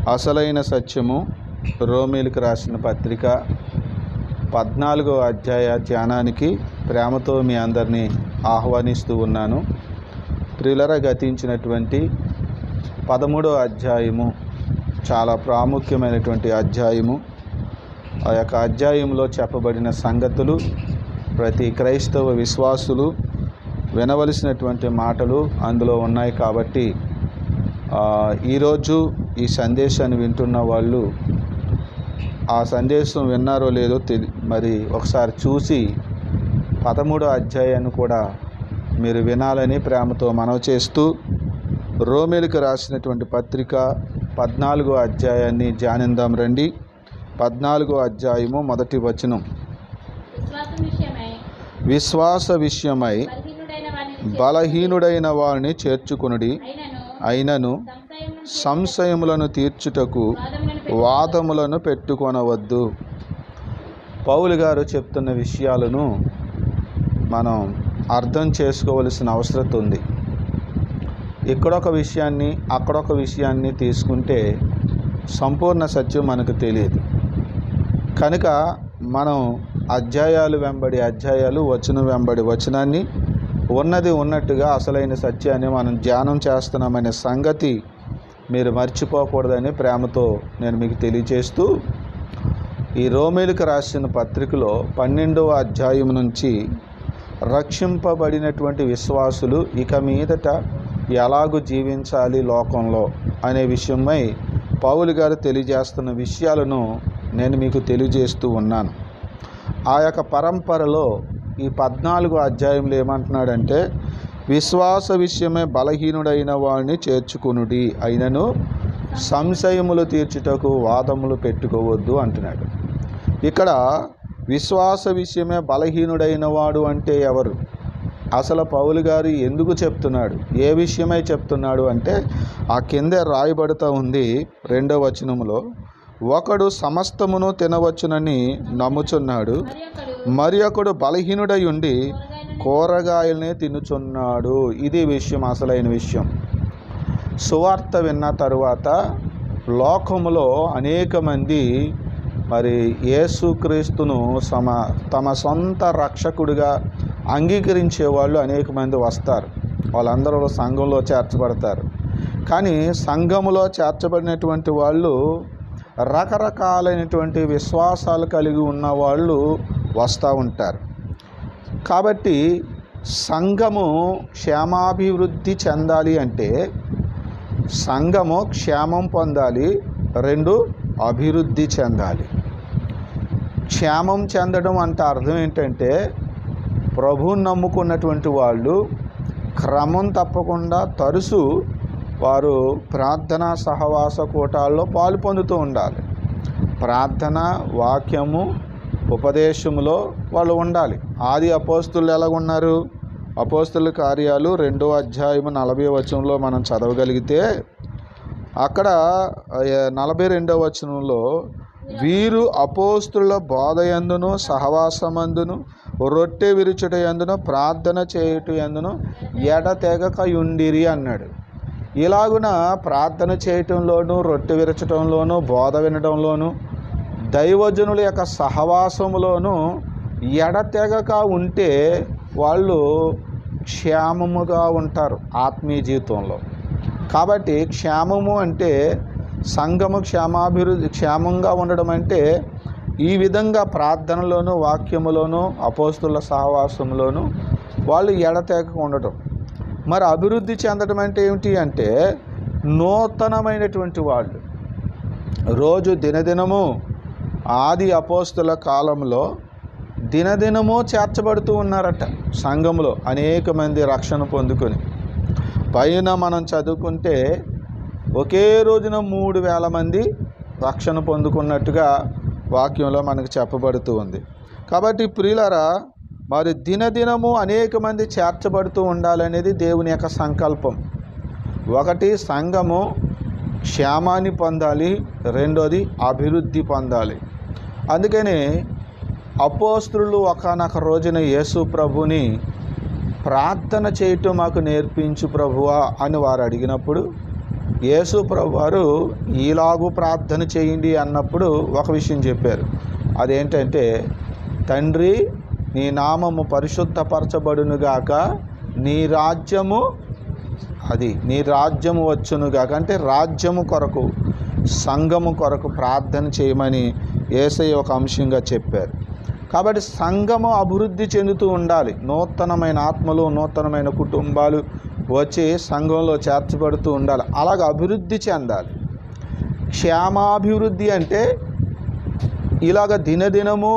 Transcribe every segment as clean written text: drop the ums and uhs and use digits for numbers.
అసలైన సత్యము రోమీలకు రాసిన పత్రిక 14వ అధ్యాయ ధ్యానానికి ప్రేమతో మీ అందరినీ ఆహ్వానిస్తూ ఉన్నాను. ప్రియులరా, గతించినటువంటి 13వ అధ్యాయము చాలా ప్రాముఖ్యమైనటువంటి అధ్యాయము. ఆ యొక్క అధ్యాయంలో చెప్పబడిన సంగతులు ప్రతి క్రైస్తవ విశ్వాసులు వినవలసినటువంటి మాటలు అందులో ఉన్నాయి. కాబట్టి ఈరోజు ఈ సందేశాన్ని వింటున్న వాళ్ళు ఆ సందేశం విన్నారో లేదో మరి ఒకసారి చూసి 13వ అధ్యాయాన్ని కూడా మీరు వినాలని ప్రేమతో మనవి చేస్తూ, రోమీలకు రాసినటువంటి పత్రిక 14వ అధ్యాయాన్ని ధ్యానిద్దాం రండి. 14వ అధ్యాయము మొదటి వచనం. విశ్వాస విషయమై బలహీనుడైన వారిని చేర్చుకొనుడి, అయినను సంశయములను తీర్చుటకు వాదములను పెట్టుకొనవద్దు. పౌలు గారు చెప్తున్న విషయాలను మనం అర్థం చేసుకోవలసిన అవసరం ఉంది. ఇక్కడొక విషయాన్ని అక్కడొక విషయాన్ని తీసుకుంటే సంపూర్ణ సత్యం మనకు తెలియదు. కనుక మనం అధ్యాయాలు వెంబడి అధ్యాయాలు, వచనం వెంబడి వచనాన్ని, ఉన్నది ఉన్నట్టుగా అసలైన సత్యాన్ని మనం ధ్యానం చేస్తున్నామనే సంగతి మీరు మర్చిపోకూడదని ప్రేమతో నేను మీకు తెలియజేస్తూ, ఈ రోమీలకు రాసిన పత్రికలో 12వ అధ్యాయం నుంచి రక్షింపబడినటువంటి విశ్వాసులు ఇక మీదట ఎలాగూ జీవించాలి లోకంలో అనే విషయమై పౌలు గారు తెలియజేస్తున్న విషయాలను నేను మీకు తెలియజేస్తూ ఉన్నాను. ఆ యొక్క పరంపరలో ఈ 14వ అధ్యాయంలో ఏమంటున్నాడంటే, విశ్వాస విషయమే బలహీనుడైన వాడిని చేర్చుకొనుడి, అయినను సంశయములు తీర్చుటకు వాదములు పెట్టుకోవద్దు అంటున్నాడు. ఇక్కడ విశ్వాస విషయమే బలహీనుడైన వాడు అంటే ఎవరు? అసలు పౌలు గారు ఎందుకు చెప్తున్నాడు, ఏ విషయమై చెప్తున్నాడు అంటే ఆ కిందే రాయబడుతూ ఉంది 2వ వచనంలో, ఒకడు సమస్తమును తినవచ్చునని నమ్ముచున్నాడు, మరి ఒకడు బలహీనుడై ఉండి కూరగాయలనే తినుచున్నాడు. ఇది విషయం, అసలైన విషయం. సువార్త విన్న తరువాత లోకములో అనేక మంది మరి యేసుక్రీస్తును తమ సొంత రక్షకుడిగా అంగీకరించే వాళ్ళు అనేక మంది వస్తారు. వాళ్ళందరూ సంఘంలో చేర్చబడతారు. కానీ సంఘములో చేర్చబడినటువంటి వాళ్ళు రకరకాలైనటువంటి విశ్వాసాలు కలిగి ఉన్న వాళ్ళు వస్తూ ఉంటారు. కాబట్టి సంఘము క్షేమాభివృద్ధి చెందాలి అంటే సంఘము క్షేమం పొందాలి, 2 అభివృద్ధి చెందాలి. క్షేమం చెందడం అంటే అర్థం ఏంటంటే, ప్రభువుని నమ్ముకున్నటువంటి వాళ్ళు క్రమం తప్పకుండా తరచు వారు ప్రార్థన సహవాస కూటాల్లో పాలు పొందుతూ ఉండాలి. ప్రార్థన, వాక్యము, ఉపదేశంలో వాళ్ళు ఉండాలి. ఆది అపోస్తులు ఎలాగున్నారు? అపోస్తుల కార్యాలు 2వ అధ్యాయము 40వ వచనంలో మనం చదవగలిగితే అక్కడ 42వ వచనంలో, వీరు అపోస్తుల బోధయందును సహవాసమందును రొట్టె విరుచుట యందును ప్రార్థన చేయుట యందును ఎడతెగక యుండిరి అన్నాడు. ఇలాగున ప్రార్థన చేయటంలోనూ, రొట్టె విరచటంలోనూ, బోధ వినడంలోనూ, దైవజనుల యొక్క సహవాసములోనూ ఎడతెగక ఉంటే వాళ్ళు క్షేమముగా ఉంటారు ఆత్మీయ జీవితంలో. కాబట్టి క్షేమము అంటే సంఘము క్షేమంగా ఉండడం అంటే ఈ విధంగా ప్రార్థనలోను, వాక్యములోను, అపోస్తుల సహవాసంలోను వాళ్ళు ఎడతెగక ఉండటం. మరి అభివృద్ధి చెందడం అంటే ఏమిటి అంటే, నూతనమైనటువంటి వాళ్ళు రోజు దినదినము, ఆది అపోస్తుల కాలంలో దినదినము చేర్చబడుతూ ఉన్నారట సంఘంలో అనేక మంది రక్షణ పొందుకొని. పైన మనం చదువుకుంటే ఒకే రోజున 3,000 మంది రక్షణ పొందుకున్నట్టుగా వాక్యంలో మనకు చెప్పబడుతూ ఉంది. కాబట్టి ప్రియులారా, మరి దినదినము అనేక మంది చేర్చబడుతూ ఉండాలనేది దేవుని యొక్క సంకల్పం. ఒకటి, సంఘము క్షేమాన్ని పొందాలి, 2వది అభివృద్ధి పొందాలి. అందుకని అపోస్తులు ఒకానొక రోజున యేసు ప్రభుని ప్రార్థన చేయటం మాకు నేర్పించు ప్రభువా అని వారు అడిగినప్పుడు యేసు ప్రభువారు ఈలాగు ప్రార్థన చేయండి అన్నప్పుడు ఒక విషయం చెప్పారు. అదేంటంటే, తండ్రి నీ నామము పరిశుద్ధపరచబడునుగాక, నీ రాజ్యము వచ్చునుగాక. అంటే రాజ్యము కొరకు, సంఘము కొరకు ప్రార్థన చేయమని యేసయ్య ఒక అంశంగా చెప్పారు. కాబట్టి సంఘము అభివృద్ధి చెందుతూ ఉండాలి. నూతనమైన ఆత్మలు, నూతనమైన కుటుంబాలు వచ్చి సంఘంలో చేర్చబడుతూ ఉండాలి. అలాగ అభివృద్ధి చెందాలి. క్షేమాభివృద్ధి అంటే ఇలాగ దినదినము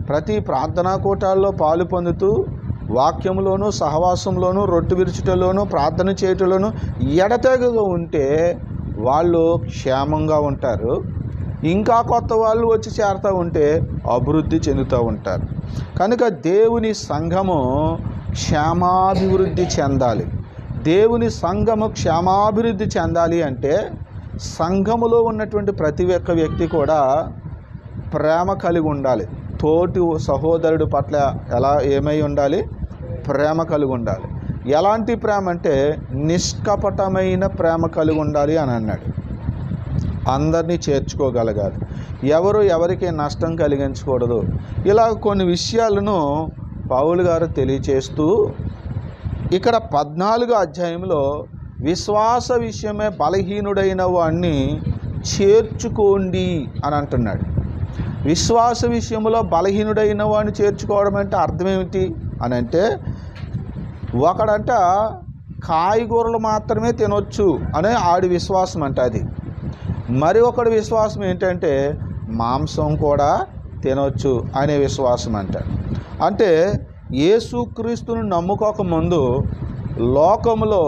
ప్రతి ప్రార్థనా కూటాల్లో పాలు పొందుతూ వాక్యంలోనూ, సహవాసంలోనూ, రొట్టె విరుచుటలోనూ, ప్రార్థన చేయటంలోనూ ఎడతెగగా ఉంటే వాళ్ళు క్షేమంగా ఉంటారు. ఇంకా కొత్త వాళ్ళు వచ్చి చేరుతూ ఉంటే అభివృద్ధి చెందుతూ ఉంటారు. కనుక దేవుని సంఘము క్షేమాభివృద్ధి చెందాలి. దేవుని సంఘము క్షేమాభివృద్ధి చెందాలి అంటే సంఘములో ఉన్నటువంటి ప్రతి ఒక్క వ్యక్తి కూడా ప్రేమ కలిగి ఉండాలి. తోటి సహోదరుడు పట్ల ఏమై ఉండాలి? ప్రేమ కలిగి ఉండాలి. ఎలాంటి ప్రేమ అంటే నిష్కపటమైన ప్రేమ కలిగి ఉండాలి అని అన్నాడు. అందరినీ చేర్చుకోగలగాలి. ఎవరికి నష్టం కలిగించకూడదు. ఇలా కొన్ని విషయాలను పౌలు గారు తెలియచేస్తూ ఇక్కడ 14వ అధ్యాయంలో విశ్వాస విషయమే బలహీనుడైన వాడిని చేర్చుకోండి అని అంటున్నాడు. విశ్వాస విషయంలో బలహీనుడైన వాడిని చేర్చుకోవడం అంటే అర్థం ఏమిటి అని అంటే, ఒకడంట కాయగూరలు మాత్రమే తినొచ్చు అనే ఆడి విశ్వాసం అంట అది. మరి ఒకటి విశ్వాసం ఏంటంటే మాంసం కూడా తినొచ్చు అనే విశ్వాసం అంట. అంటే యేసుక్రీస్తును నమ్ముకోకముందు లోకంలో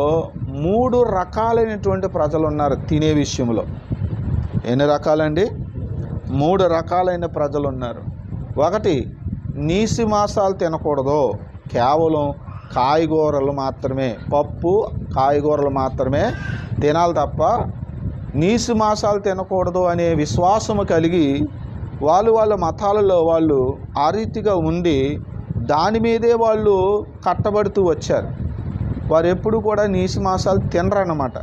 3 రకాలైనటువంటి ప్రజలు ఉన్నారు తినే విషయంలో. ఎన్ని రకాలండి? 3 రకాలైన ప్రజలు ఉన్నారు. ఒకటి, నీసి మాంసాలు తినకూడదు, కేవలం కాయగూరలు మాత్రమే, పప్పు కాయగూరలు మాత్రమే తినాలి తప్ప నీసు మాంసాలు తినకూడదు అనే విశ్వాసము కలిగి వాళ్ళ మతాలలో వాళ్ళు ఆ రీతిగా ఉండి దాని మీదే వాళ్ళు కట్టబడుతూ వచ్చారు. వారు ఎప్పుడు కూడా నీసు మాంసాలు తినరన్నమాట.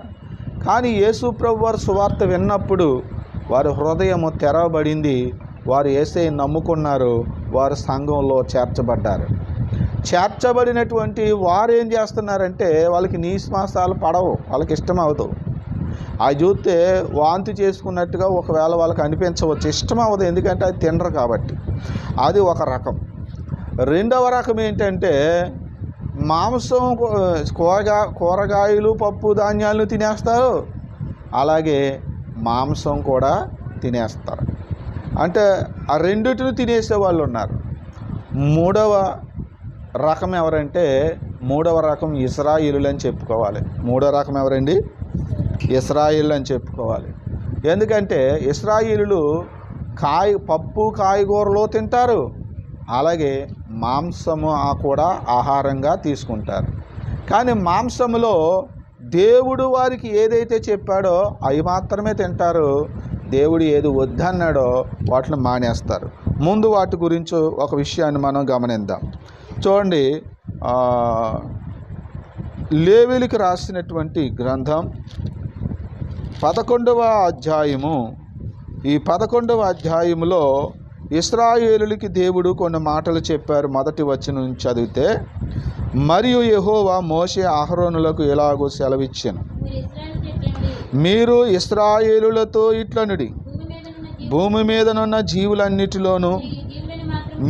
కానీ యేసు ప్రభు వారు సువార్త విన్నప్పుడు వారి హృదయము తెరవబడింది. వారు యేసయ్యను నమ్ముకున్నారు. వారు సంఘంలో చేర్చబడ్డారు. చేర్చబడినటువంటి వారు ఏం చేస్తున్నారంటే వాళ్ళకి నీసు మాంసాలు పడవు, వాళ్ళకి ఇష్టం అవ్వదు. అది చూస్తే వాంతి చేసుకున్నట్టుగా ఒకవేళ వాళ్ళకి అనిపించవచ్చు, ఇష్టం అవ్వదు, ఎందుకంటే అది తినరు కాబట్టి. అది ఒక రకం. రెండవ రకం ఏంటంటే మాంసం, కూరగాయలు, పప్పు ధాన్యాలను తినేస్తారు, అలాగే మాంసం కూడా తినేస్తారు. అంటే ఆ రెండిటిని తినేసే వాళ్ళు ఉన్నారు. మూడవ రకం ఎవరంటే, మూడవ రకం ఇశ్రాయేలులు అని చెప్పుకోవాలి. మూడవ రకం ఎవరండి? ఇశ్రాయేలు అని చెప్పుకోవాలి. ఎందుకంటే ఇశ్రాయేలులు పప్పు కాయగూరలు తింటారు, అలాగే మాంసము కూడా ఆహారంగా తీసుకుంటారు. కానీ మాంసములో దేవుడు వారికి ఏదైతే చెప్పాడో అవి మాత్రమే తింటారు. దేవుడు ఏది వద్దన్నాడో వాటిని మానేస్తారు. ముందు వాటి గురించి ఒక విషయాన్ని మనం గమనిద్దాం. చూడండి, లేవీయులకు రాసినటువంటి గ్రంథం 11వ అధ్యాయము. ఈ 11వ అధ్యాయములో ఇశ్రాయేలులకి దేవుడు కొన్ని మాటలు చెప్పారు. మొదటి వచనం నుంచి చదివితే, మరియు యెహోవా మోషే అహరోనులకు ఎలాగో సెలవిచ్చెను, మీరు ఇశ్రాయేలులతో ఇట్లనుడి, భూమి మీదనున్న జీవులన్నిటిలోనూ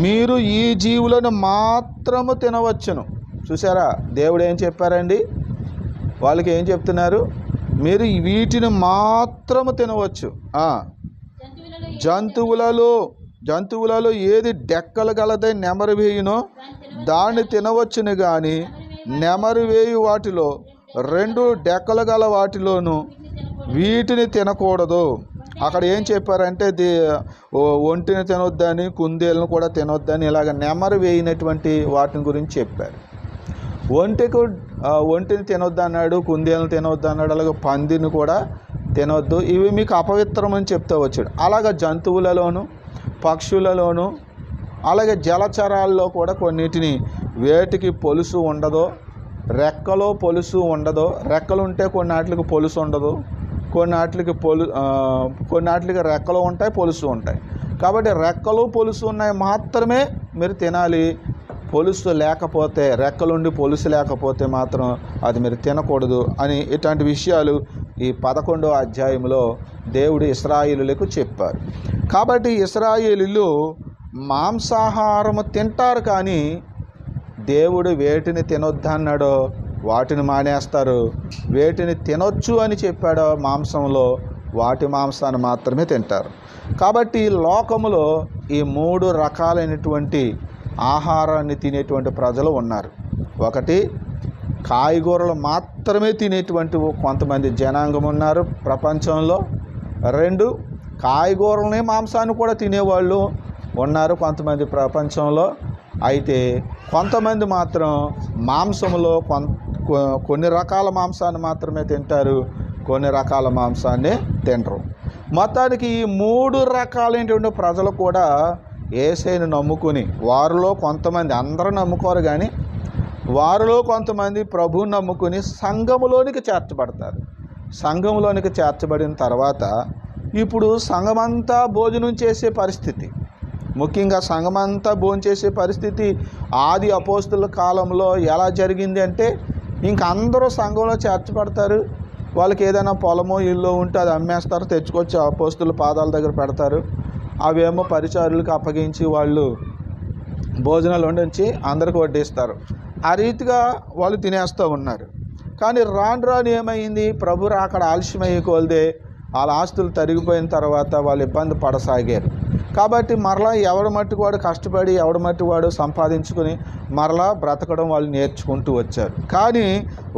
మీరు ఈ జీవులను మాత్రము తినవచ్చును. చూసారా, దేవుడు ఏం చెప్పారండి? వాళ్ళకి ఏం చెప్తున్నారు? మీరు వీటిని మాత్రము తినవచ్చు. జంతువులలో ఏది డెక్కలు గలదై నెమరు వేయునో దాన్ని తినవచ్చును, కానీ నెమరు వేయు వాటిలో 2 డెక్కలు గల వాటిలోనూ వీటిని తినకూడదు. అక్కడ ఏం చెప్పారంటే ఒంటిని తినొద్దని, కుందేలను కూడా తినొద్దని, ఇలాగ నెమరు వేయినటువంటి వాటిని గురించి చెప్పారు. ఒంటిని తినొద్దు అన్నాడు, కుందేలను తినొద్దు అన్నాడు, అలాగే పందిని కూడా తినొద్దు, ఇవి మీకు అపవిత్రం అని చెప్తూ వచ్చాడు. అలాగే జంతువులలోను, పక్షులలోను, అలాగే జలచరాల్లో కూడా కొన్నిటిని వేటికి పొలుసు ఉండదో, రెక్కలో పొలుసు ఉండదో, రెక్కలు ఉంటే కొన్నిటికి పొలుసు ఉండదు, కొన్నాటికి రెక్కలు ఉంటాయి, పొలుసు ఉంటాయి. కాబట్టి రెక్కలు పొలుసు ఉన్నాయి మాత్రమే మీరు తినాలి. పొలుసు లేకపోతే, రెక్కలుండి పొలుసు లేకపోతే మాత్రం అది మీరు తినకూడదు అని ఇట్లాంటి విషయాలు ఈ 11వ అధ్యాయంలో దేవుడు ఇశ్రాయేలులకు చెప్పారు. కాబట్టి ఇశ్రాయేలీలు మాంసాహారము తింటారు, కానీ దేవుడు వేటిని తినొద్దన్నాడో వాటిని మానేస్తారు, వేటిని తినొచ్చు అని చెప్పాడో మాంసంలో వాటి మాంసాన్ని మాత్రమే తింటారు. కాబట్టి లోకములో ఈ 3 రకాలైనటువంటి ఆహారాన్ని తినేటువంటి ప్రజలు ఉన్నారు. ఒకటి, కాయగూరలు మాత్రమే తినేటువంటి కొంతమంది జనాంగం ఉన్నారు ప్రపంచంలో. 2, కాయగూరలని మాంసాన్ని కూడా తినేవాళ్ళు ఉన్నారు కొంతమంది ప్రపంచంలో. అయితే కొంతమంది మాత్రం మాంసంలో కొన్ని రకాల మాంసాన్ని మాత్రమే తింటారు, కొన్ని రకాల మాంసాన్ని తినరు. మొత్తానికి ఈ 3 రకాలైనటువంటి ప్రజలు కూడా యేసయ్యను నమ్ముకుని, వారిలో కొంతమంది, అందరూ నమ్ముకోరు కానీ వారిలో కొంతమంది ప్రభువుని నమ్ముకుని సంఘములోనికి చేర్చబడతారు. సంఘంలోనికి చేర్చబడిన తర్వాత ఇప్పుడు సంఘమంతా భోజనం చేసే పరిస్థితి, ముఖ్యంగా సంఘమంతా భోజనం చేసే పరిస్థితి ఆది అపోస్తుల కాలంలో ఎలా జరిగింది అంటే, ఇంక అందరూ సంఘంలో చేర్చబడతారు. వాళ్ళకి ఏదైనా పొలమో ఇల్లు ఉంటే అది అమ్మేస్తారు, తెచ్చుకొచ్చి అపోస్తుల పాదాల దగ్గర పెడతారు. అవేమో పరిచారులకు అప్పగించి వాళ్ళు భోజనాలు వండించి అందరికి వడ్డిస్తారు. ఆ రీతిగా వాళ్ళు తినేస్తూ ఉన్నారు. కానీ రాను ఏమైంది, ప్రభు అక్కడ ఆలస్యమయ్యే కొలదే వాళ్ళ ఆస్తులు తరిగిపోయిన తర్వాత వాళ్ళు ఇబ్బంది పడసాగారు. కాబట్టి మరలా ఎవడి మట్టుకు వాడు కష్టపడి, ఎవడి మట్టుకు వాడు సంపాదించుకుని మరలా బ్రతకడం వాళ్ళు నేర్చుకుంటూ వచ్చారు. కానీ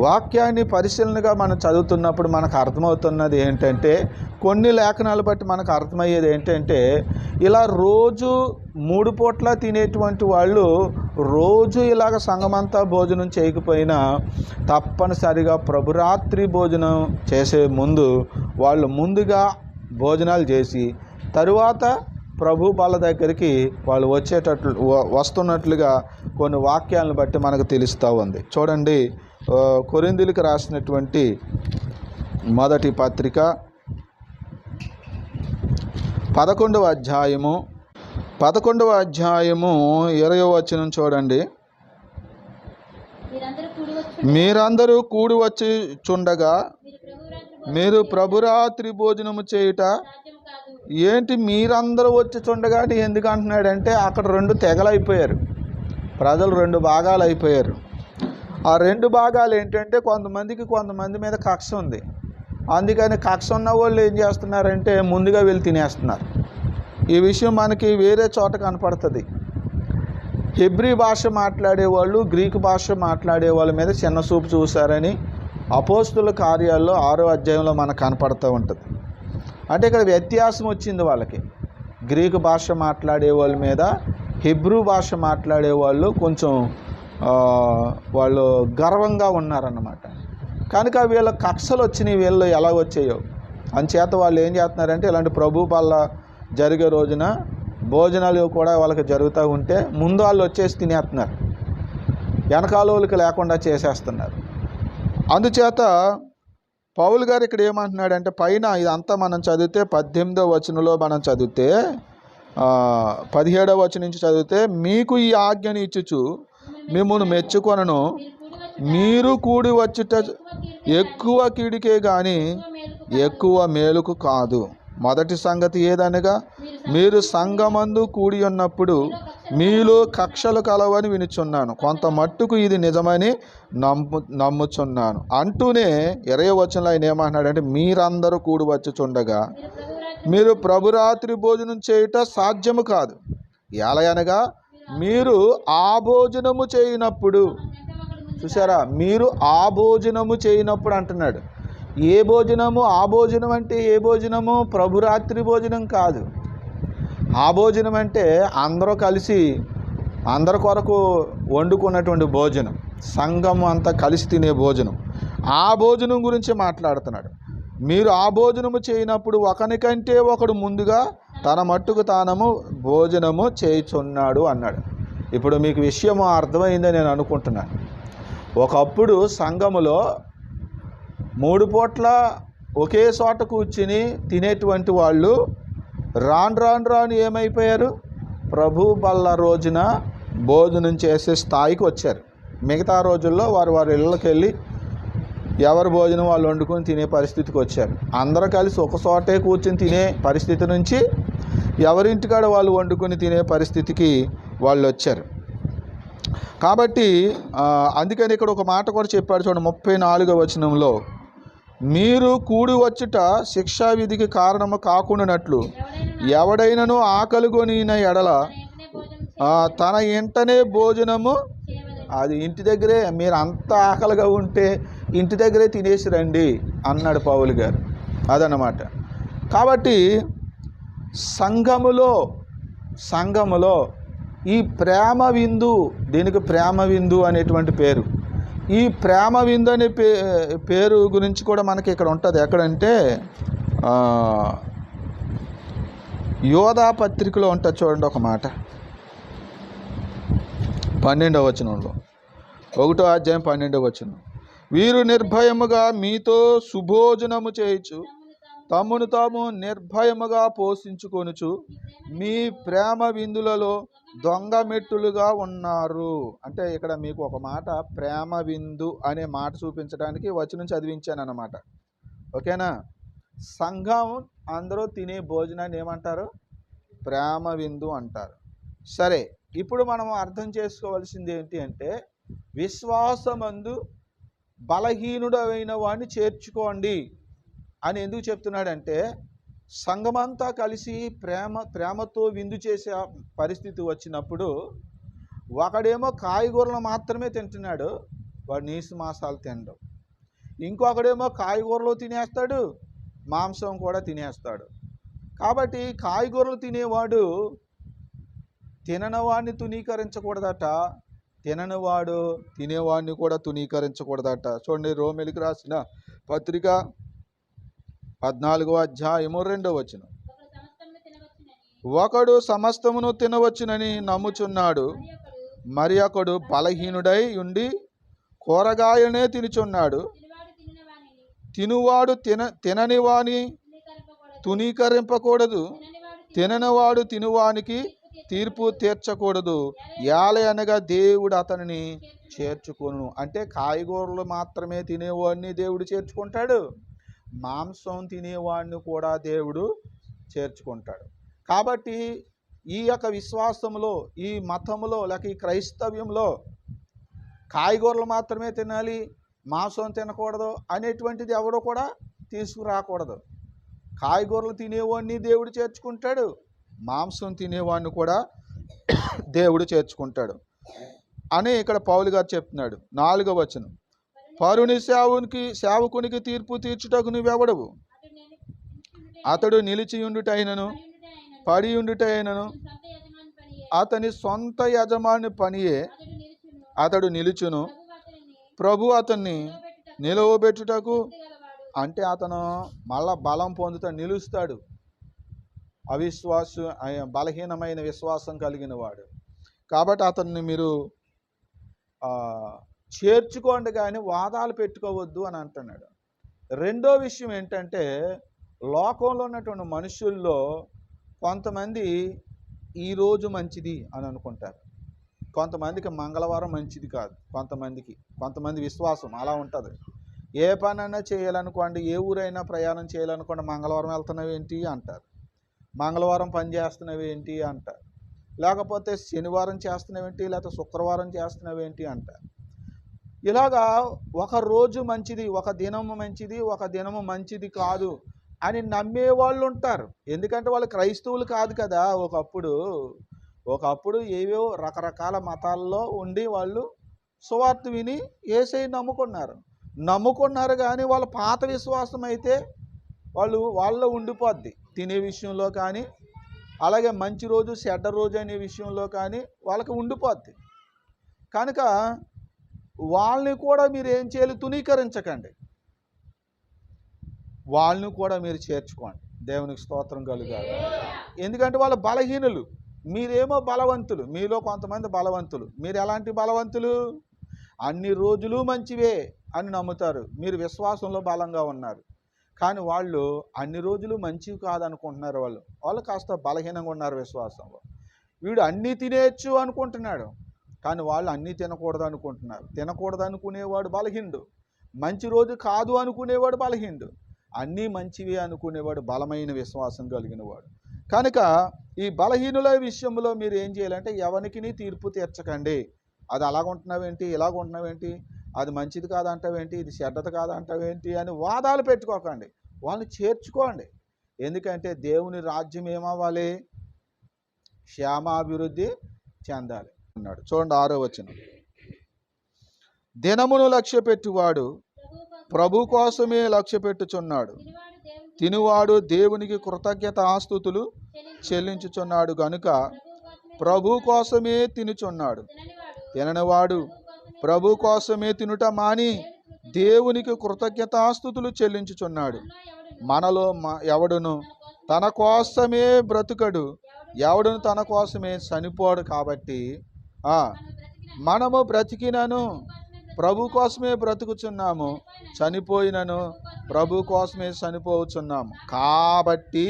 వాక్యాన్ని పరిశీలనగా మనం చదువుతున్నప్పుడు మనకు అర్థమవుతున్నది ఏంటంటే, కొన్ని లేఖనాలు బట్టి మనకు అర్థమయ్యేది ఏంటంటే, ఇలా రోజు 3 పూట్ల తినేటువంటి వాళ్ళు రోజు ఇలాగ సంఘమంతా భోజనం చేయకపోయినా తప్పనిసరిగా ప్రభురాత్రి భోజనం చేసే ముందు వాళ్ళు ముందుగా భోజనాలు చేసి తరువాత ప్రభు వాళ్ళ దగ్గరికి వాళ్ళు వస్తున్నట్లుగా కొన్ని వాక్యాలను బట్టి మనకు తెలుస్తూ ఉంది. చూడండి, కొరింథీయులకు రాసినటువంటి మొదటి పత్రిక 11వ అధ్యాయము 20వ వచనం చూడండి. మీరందరూ కూడి వచ్చి చుండగా మీరు ప్రభురాత్రి భోజనము చేయుట ఏంటి? మీరందరూ వచ్చి చుండగా ఎందుకు అంటున్నాడంటే, అక్కడ 2 తెగలు అయిపోయారు, ప్రజలు 2 భాగాలు అయిపోయారు. ఆ 2 భాగాలు ఏంటంటే, కొంతమంది మీద కక్ష ఉంది. అందుకని కక్ష ఉన్న వాళ్ళు ఏం చేస్తున్నారంటే ముందుగా వెళ్ళి తినేస్తున్నారు. ఈ విషయం మనకి వేరే చోట కనపడుతుంది. హెబ్రీ భాష మాట్లాడేవాళ్ళు గ్రీకు భాష మాట్లాడే వాళ్ళ మీద చిన్న చూపు చూశారని అపోస్తుల కార్యాల్లో 6వ అధ్యాయంలో మనకు కనపడుతూ ఉంటుంది. అంటే ఇక్కడ వ్యత్యాసం వచ్చింది వాళ్ళకి. గ్రీకు భాష మాట్లాడే వాళ్ళ మీద హెబ్రూ భాష మాట్లాడే వాళ్ళు కొంచెం వాళ్ళు గర్వంగా ఉన్నారన్నమాట. కనుక వీళ్ళ కక్షలు వచ్చినాయి, వీళ్ళు ఎలా వచ్చాయో అంచేత వాళ్ళు ఏం చేస్తున్నారంటే, ఇలాంటి ప్రభు వల్ల జరిగే రోజున భోజనాలు కూడా వాళ్ళకి జరుగుతూ ఉంటే ముందు వాళ్ళు వచ్చేసి తినేస్తున్నారు, వెనకాల వాళ్ళకి లేకుండా చేసేస్తున్నారు. అందుచేత పౌలు గారు ఇక్కడ ఏమంటున్నాడంటే, పైన ఇదంతా మనం చదివితే 18వ వచనంలో మనం చదివితే 17వ వచనం నుంచి చదివితే, మీకు ఈ ఆజ్ఞను ఇచ్చుచు మిమ్మును మెచ్చుకొనను, మీరు కూడి వచ్చుట ఎక్కువ కీడికే కానీ ఎక్కువ మేలుకు కాదు. మొదటి సంగతి ఏదనగా, మీరు సంఘమందు కూడి ఉన్నప్పుడు మీలో కక్షలు కలవని వినుచున్నాను, కొంత మట్టుకు ఇది నిజమని నమ్ముచున్నాను అంటూనే 20వ వచనంలో ఆయన ఏమంటున్నాడంటే, మీరందరూ కూడి వచ్చుచుండగా మీరు ప్రభురాత్రి భోజనం చేయుట సాధ్యము కాదు. ఎలాగనగా మీరు ఆ భోజనము చేయనప్పుడు, చూసారా, మీరు ఆ భోజనము చేయనప్పుడు అంటున్నాడు. ఏ భోజనము? ఆ భోజనం అంటే ఏ భోజనము? ప్రభురాత్రి భోజనం కాదు. ఆ భోజనం అంటే అందరూ కలిసి అందరి కొరకు వండుకున్నటువంటి భోజనం, సంఘం అంతా కలిసి తినే భోజనం. ఆ భోజనం గురించి మాట్లాడుతున్నాడు. మీరు ఆ భోజనము చేయనప్పుడు ఒకనికంటే ఒకడు ముందుగా తన మట్టుకు తానము భోజనము చేయుచున్నాడు అన్నాడు. ఇప్పుడు మీకు విషయం అర్థమైందని నేను అనుకుంటున్నాను. ఒకప్పుడు సంఘములో 3 పూట్ల ఒకే చోట కూర్చుని తినేటువంటి వాళ్ళు రాను ఏమైపోయారు? ప్రభు బల్ల రోజున భోజనం చేసే స్థాయికి వచ్చారు. మిగతా రోజుల్లో వారి ఇళ్ళకి వెళ్ళి ఎవరి భోజనం వాళ్ళు వండుకొని తినే పరిస్థితికి వచ్చారు. అందరూ కలిసి ఒక చోటే కూర్చొని తినే పరిస్థితి నుంచి ఎవరింటికాడ వాళ్ళు వండుకొని తినే పరిస్థితికి వాళ్ళు వచ్చారు. కాబట్టి అందుకని ఇక్కడ ఒక మాట కూడా చెప్పాడు చూడండి, 34వ వచనంలో, మీరు కూడి వచ్చుట శిక్షా విధికి కారణము కాకుండానట్లు ఎవడైనను ఆకలిగొనిన ఎడల తన ఇంటనే భోజనము, అది ఇంటి దగ్గరే, మీరు అంత ఆకలిగా ఉంటే ఇంటి దగ్గరే తినేసి రండి అన్నాడు పౌలు గారు. అదన్నమాట. కాబట్టి సంఘములో ఈ ప్రేమ విందు, దీనికి ప్రేమ విందు అనేటువంటి పేరు. ఈ ప్రేమ విందు అనే పేరు గురించి కూడా మనకి ఇక్కడ ఉంటుంది. ఎక్కడంటే యోధా పత్రికలో ఉంటుంది చూడండి ఒక మాట, 12వ వచనంలో, 1వ అధ్యాయం 12వ వచనం. వీరు నిర్భయముగా మీతో సుభోజనము చేయుచు తమ్మును తాము నిర్భయముగా పోషించుకొనుచు మీ ప్రేమ విందులలో దొంగ మెట్టులుగా ఉన్నారు. అంటే ఇక్కడ మీకు ఒక మాట ప్రేమ విందు అనే మాట చూపించడానికి వచనం చదివించాను అన్నమాట. ఓకేనా? సంఘం అందరూ తినే భోజనాన్ని ఏమంటారు? ప్రేమ విందు అంటారు. సరే, ఇప్పుడు మనం అర్థం చేసుకోవాల్సింది ఏంటి అంటే, విశ్వాసమందు బలహీనుడైన వాడిని చేర్చుకోండి అని ఎందుకు చెప్తున్నాడంటే, సంఘమంతా కలిసి ప్రేమతో విందు చేసే పరిస్థితి వచ్చినప్పుడు ఒకడేమో కాయగూరలు మాత్రమే తింటున్నాడు, వాడు నీసు మాంసాలు తినడం. ఇంకొకడేమో కాయగూరలు తినేస్తాడు, మాంసం కూడా తినేస్తాడు. కాబట్టి కాయగూరలు తినేవాడు తిననివాడిని తునీకరించకూడదట, తిననివాడు తినేవాడిని కూడా తునీకరించకూడదట. చూడండి, రోమీయులకు రాసిన పత్రిక 14వ అధ్యాయము 2వ వచనం. ఒకడు సమస్తమును తినవచ్చునని నమ్ముచున్నాడు, మరి ఒకడు బలహీనుడై ఉండి కూరగాయలనే తినుచున్నాడు. తినువాడు తినని వాని తునీకరింపకూడదు, తిననివాడు తినువానికి తీర్పు తీర్చకూడదు. అనగా దేవుడు అతనిని చేర్చుకొను. అంటే కాయగూరలు మాత్రమే తినేవాడిని దేవుడు చేర్చుకుంటాడు, మాంసం తినేవాడిని కూడా దేవుడు చేర్చుకుంటాడు. కాబట్టి ఈ యొక్క విశ్వాసంలో, ఈ మతంలో, లేక ఈ క్రైస్తవ్యంలో కాయగూరలు మాత్రమే తినాలి, మాంసం తినకూడదు అనేటువంటిది ఎవడో కూడా తీసుకురాకూడదు. కాయగూరలు తినేవాడిని దేవుడు చేర్చుకుంటాడు, మాంసం తినేవాడిని కూడా దేవుడు చేర్చుకుంటాడు అని ఇక్కడ పౌలు గారు చెప్తున్నాడు. 4వ వచనం. పరుని సేవకునికి తీర్పు తీర్చుటకు నువ్వెవడవు? అతడు నిలిచియుండుటైనను పడియుండుటైనను అతని సొంత యజమాని పనియే. అతడు నిలుచును, ప్రభు అతన్ని నిలవబెట్టుటకు, అంటే అతను మళ్ళా బలం పొందుతాడు, నిలుస్తాడు. బలహీనమైన విశ్వాసం కలిగిన వాడు కాబట్టి అతన్ని మీరు చేర్చుకోండి, కానీ వాదాలు పెట్టుకోవద్దు అని అంటున్నాడు. రెండో విషయం ఏంటంటే, లోకంలో ఉన్నటువంటి మనుషుల్లో కొంతమంది ఈరోజు మంచిది అని అనుకుంటారు, కొంతమందికి మంగళవారం మంచిది కాదు, కొంతమంది విశ్వాసం అలా ఉంటుంది. ఏ పనైనా చేయాలనుకోండి, ఏ ఊరైనా ప్రయాణం చేయాలనుకోండి, మంగళవారం వెళ్తున్నావు ఏంటి అంటారు, మంగళవారం పని చేస్తున్నావు ఏంటి అంటారు, లేకపోతే శనివారం చేస్తున్నావేంటి, లేకపోతే శుక్రవారం చేస్తున్నావేంటి అంటారు. ఇలాగా ఒక రోజు మంచిది, ఒక దినము మంచిది, ఒక దినము మంచిది కాదు అని నమ్మేవాళ్ళు ఉంటారు. ఎందుకంటే వాళ్ళు క్రైస్తవులు కాదు కదా. ఒకప్పుడు ఏవో రకరకాల మతాల్లో ఉండి వాళ్ళు సువార్త విని యేసయ్యని నమ్ముకున్నారు కానీ వాళ్ళ పాత విశ్వాసం అయితే వాళ్ళలో ఉండిపోద్ది. తినే విషయంలో కానీ, అలాగే మంచి రోజు చెడ్డ రోజు అనే విషయంలో కానీ వాళ్ళకి ఉండిపోద్ది. కనుక వాళ్ళని కూడా మీరు ఏం చేయాలి? తునీకరించకండి, వాళ్ళని కూడా మీరు చేర్చుకోండి. దేవునికి స్తోత్రం కలుగాలి. ఎందుకంటే వాళ్ళు బలహీనులు, మీరేమో బలవంతులు. మీలో కొంతమంది బలవంతులు. మీరు ఎలాంటి బలవంతులు? అన్ని రోజులు మంచివే అని నమ్ముతారు, మీరు విశ్వాసంలో బలంగా ఉన్నారు. కానీ వాళ్ళు అన్ని రోజులు మంచివి కాదనుకుంటున్నారు. వాళ్ళు కాస్త బలహీనంగా ఉన్నారు విశ్వాసంలో. వీడు అన్నీ తినేయచ్చు అనుకుంటున్నాడు, కానీ వాళ్ళు అన్నీ తినకూడదు అనుకుంటున్నారు. తినకూడదు అనుకునేవాడు బలహీనుడు, మంచి రోజు కాదు అనుకునేవాడు బలహీనుడు, అన్నీ మంచివి అనుకునేవాడు బలమైన విశ్వాసం కలిగినవాడు. కనుక ఈ బలహీనుల విషయంలో మీరు ఏం చేయాలంటే ఎవరికి తీర్పు తీర్చకండి. అది అలాగుంటున్నావేంటి, ఇలాగుంటున్నావేంటి, అది మంచిది కాదంటావేంటి, ఇది చెడ్డది కాదంటావేంటి అని వాదాలు పెట్టుకోకండి. వాళ్ళని చేర్చుకోండి. ఎందుకంటే దేవుని రాజ్యం ఏమవ్వాలి? క్షేమాభివృద్ధి చెందాలి అన్నాడు. చూడండి 6వ వచనం. దినమును లక్ష్య పెట్టువాడు ప్రభు కోసమే లక్ష్య పెట్టుచున్నాడు. తినువాడు దేవునికి కృతజ్ఞత ఆస్తుతులు చెల్లించుచున్నాడు గనుక ప్రభు కోసమే తినుచున్నాడు. తిననివాడు ప్రభు కోసమే తినుట మాని దేవునికి కృతజ్ఞతాస్తుతులు చెల్లించుచున్నాడు. మనలో ఎవడును తన కోసమే బ్రతుకడు, ఎవడును తన కోసమే చనిపోడు. కాబట్టి మనము బ్రతికినను ప్రభు కోసమే బ్రతుకుచున్నాము, చనిపోయినను ప్రభు కోసమే చనిపోవచ్చున్నాము. కాబట్టి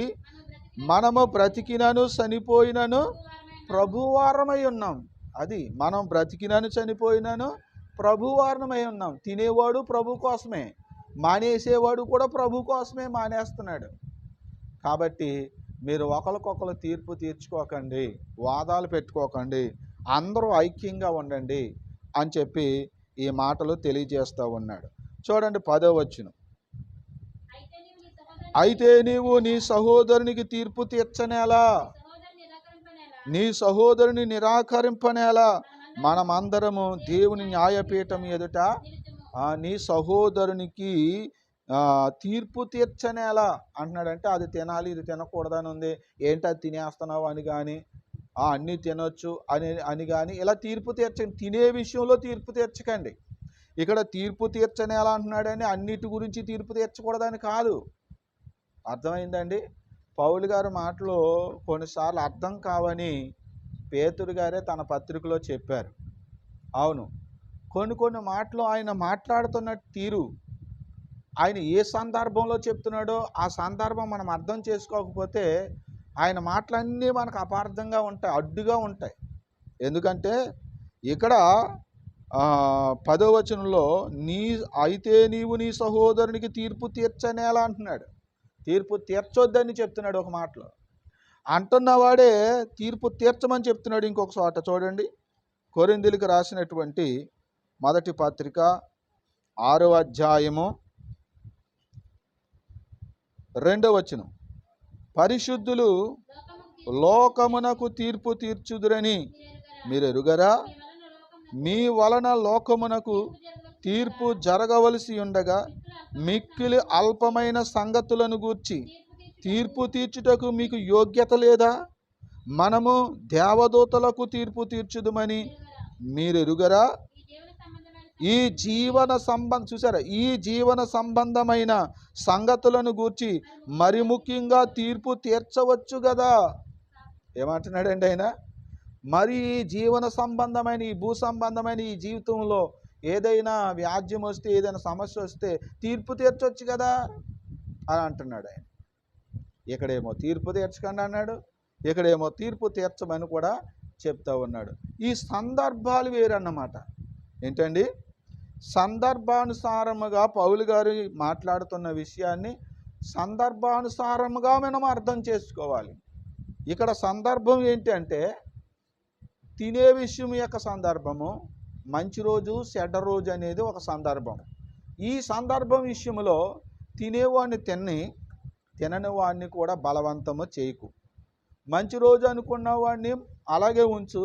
మనము బ్రతికినను చనిపోయినను ప్రభువారమై ఉన్నాం. అది మనం బ్రతికినను చనిపోయినను ప్రభువారమై ఉన్నాం. తినేవాడు ప్రభు కోసమే, మానేసేవాడు కూడా ప్రభు కోసమే మానేస్తున్నాడు. కాబట్టి మీరు ఒకరికొకరు తీర్పు తీర్చుకోకండి, వాదాలు పెట్టుకోకండి, అందరూ ఐక్యంగా ఉండండి అని చెప్పి ఈ మాటలు తెలియజేస్తూ ఉన్నాడు. చూడండి 10వ వచనం. అయితే నీవు నీ సహోదరునికి తీర్పు తీర్చనేలా, నీ సహోదరుని నిరాకరింపనేలా, మనమందరము దేవుని న్యాయపీఠం ఎదుట నీ సహోదరునికి తీర్పు తీర్చనేలా అంటున్నాడంటే అది తినాలి ఇది తినకూడదని ఉంది, ఏంటి అది తినేస్తున్నావు అని కానీ అన్నీ తినొచ్చు అని కానీ ఇలా తీర్పు తీర్చండి. తినే విషయంలో తీర్పు తీర్చకండి. ఇక్కడ తీర్పు తీర్చనేలా అంటున్నాడని అన్నిటి గురించి తీర్పు తీర్చకూడదని కాదు. అర్థమైందండి? పౌలు గారి మాటలు కొన్నిసార్లు అర్థం కావని పేతురు గారే తన పత్రికలో చెప్పారు. అవును, కొన్ని మాటలు ఆయన మాట్లాడుతున్న తీరు, ఆయన ఏ సందర్భంలో చెప్తున్నాడో ఆ సందర్భం మనం అర్థం చేసుకోకపోతే ఆయన మాటలన్నీ మనకు అపార్థంగా ఉంటాయి, అడ్డుగా ఉంటాయి. ఎందుకంటే ఇక్కడ 10వ వచనంలో అయితే నీవు నీ సహోదరునికి తీర్పు తీర్చనేలా అంటున్నాడు. తీర్పు తీర్చొద్దని చెప్తున్నాడు ఒక మాటలో. అంటున్నవాడే తీర్పు తీర్చమని చెప్తున్నాడు ఇంకొక చోట. చూడండి, కొరింథీయులకు రాసినటువంటి మొదటి పత్రిక 6వ అధ్యాయము 2వ వచనం. పరిశుద్ధులు లోకమునకు తీర్పు తీర్చుదురని మీరు ఎరుగరా? మీ వలన లోకమునకు తీర్పు జరగవలసి ఉండగా మిక్కిలి అల్పమైన సంగతులను గూర్చి తీర్పు తీర్చుటకు మీకు యోగ్యత లేదా? మనము దేవదూతలకు తీర్పు తీర్చుదుమని మీరు ఎరుగరా? ఈ జీవన సంబంధమైన సంగతులను గూర్చి మరి ముఖ్యంగా తీర్పు తీర్చవచ్చు కదా. ఏమంటున్నాడండి ఆయన? మరి ఈ జీవన సంబంధమైన ఈ భూ సంబంధమైన ఈ జీవితంలో ఏదైనా వ్యాజ్యం వస్తే, ఏదైనా సమస్య వస్తే తీర్పు తీర్చవచ్చు కదా అని అంటున్నాడు ఆయన. ఇక్కడేమో తీర్పు తీర్చకండి అన్నాడు, ఇక్కడేమో తీర్పు తీర్చమని కూడా చెప్తా ఉన్నాడు. ఈ సందర్భాలు వేరన్నమాట. ఏంటండి? సందర్భానుసారముగా పౌలు గారు మాట్లాడుతున్న విషయాన్ని సందర్భానుసారముగా మనం అర్థం చేసుకోవాలి. ఇక్కడ సందర్భం ఏంటి అంటే తినే విషయం యొక్క సందర్భము, మంచి రోజు చెడ్డ రోజు అనేది ఒక సందర్భం. ఈ సందర్భం విషయంలో తినేవాడిని తినని వాడిని కూడా బలవంతము చేయకు. మంచి రోజు అనుకున్న వాడిని అలాగే ఉంచు,